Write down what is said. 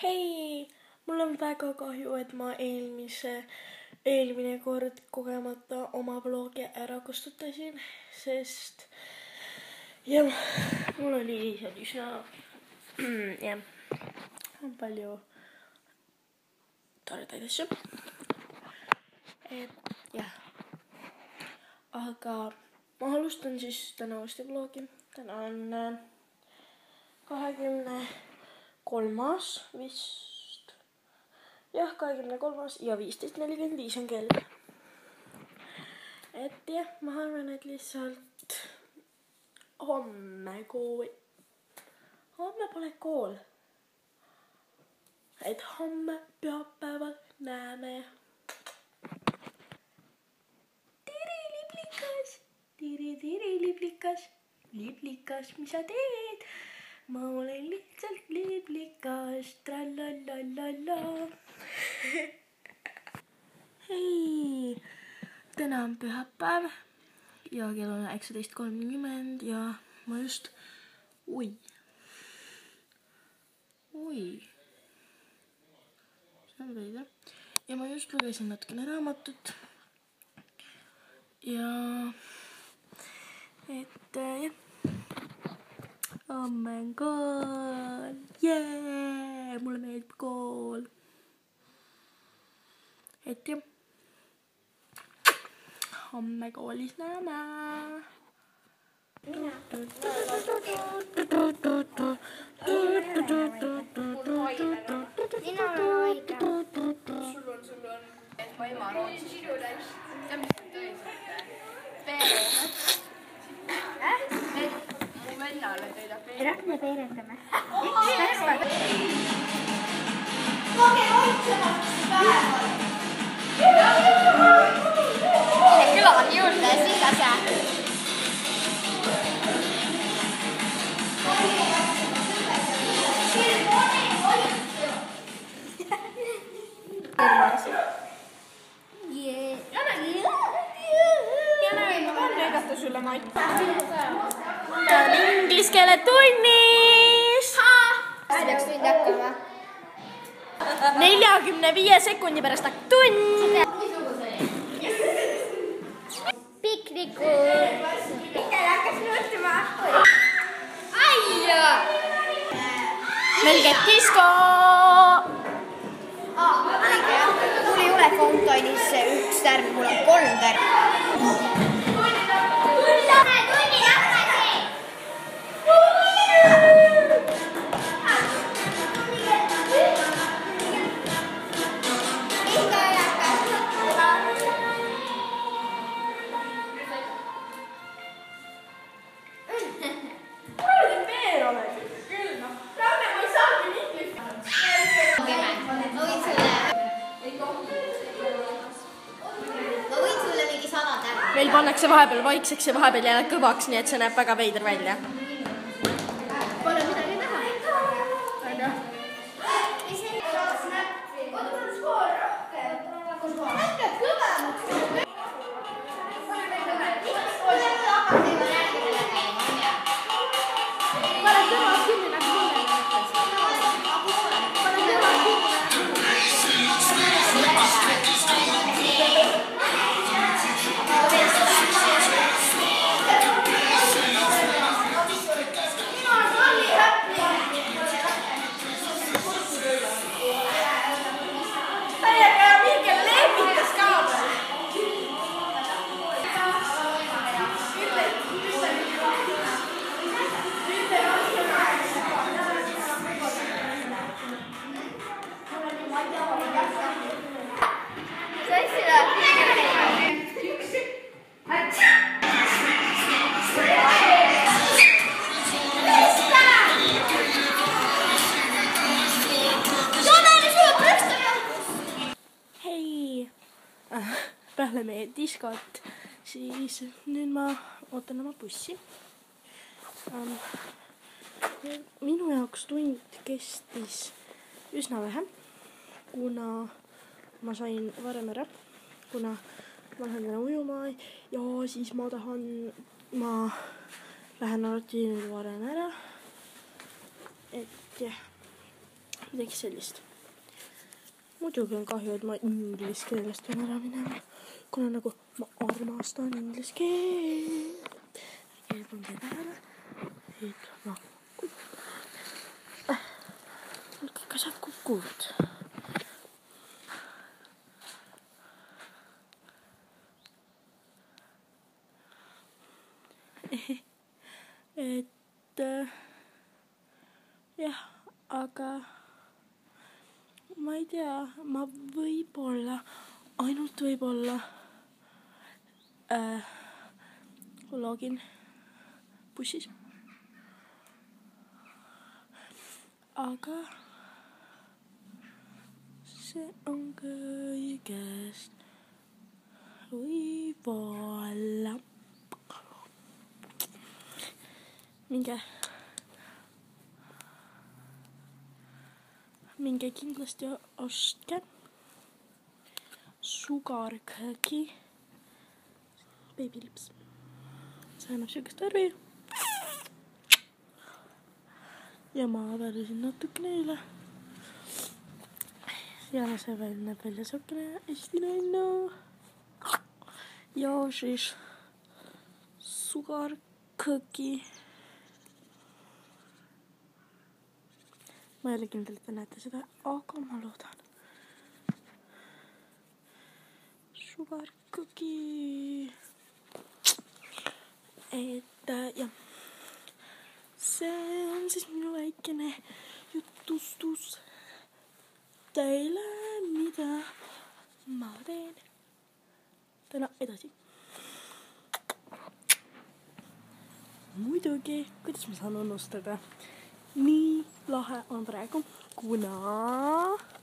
Hei! Mul on väga kahju, et ma eelmine kord kogemata oma vlogi ära kustutasin, sest jah, mul oli seal üsna palju toredaid asju. Jah. Aga ma alustan siis täna uuesti vlogi. Täna on 23. vist. Jah, 23. ja 15:45 on kell. Jah, ma arvan, et lihtsalt homme pole kool. Et homme pühapäeval näeme. Liblikas, mis sa teed? Ma olen lihtsalt liblikas, tralalala. Hei, täna on pühapäev ja kell on 19:30 ja ma just, see on veidi. Ja ma just lugesin natukene raamatut ja jah. Homme on kool, mulle meeldib kool. Jah, homme koolis näeme. Ma ema rootsis. See on mu vennale teile peerendame. Lähme peerendame. Külani juurde, siis lase. Sulle Mait. Ta on inglise keele tunnis. See peaks tund hakkama. 45 sekundi pärast hakkab tund. Pikniku. Mikel hakkas nuutima. Aia! Meil käib disko. Mul ei ole Fontainis üks tärn, mul on 3 tärni. Meil pannakse vahepeal vaikseks ja vahepeal jääb kõvaks, nii et see näeb väga veider välja. Pole midagi näha. Peale meie diskot, siis nüüd ma ootan oma bussi. Minu jaoks tund kestis üsna vähe, kuna ma sain varem ära, kuna ma lähen täna ujuma ja siis ma lähen alati nüüd varem ära. Jah, Midagi sellist. Muidugi on kahju, et ma inglise keelest pean ära minema. Kuna nagu ma armastan inglise keelt. Pange tähele. Et ma kõik asjad kukuvad. Et jah, aga ma ei tea, ma võib-olla, ainult võib-olla login bussis. Aga see on kõigest võib-olla. Minge kindlasti ostke Sugar Cookie Baby Lips. See annab siukest värvi. Ja ma värvisin natukene üle. Ja see näeb välja siukene hästi naine. Ja siis Sugar Cookie. Ma ei ole kindel, et te näete seda, aga ma loodan. Sugar Cookie. Et jah. See on siis minu väikene jutustus teile, mida ma teen täna edasi. Muidugi, kuidas ma saan unustada? Nii lahe on praegu, kuna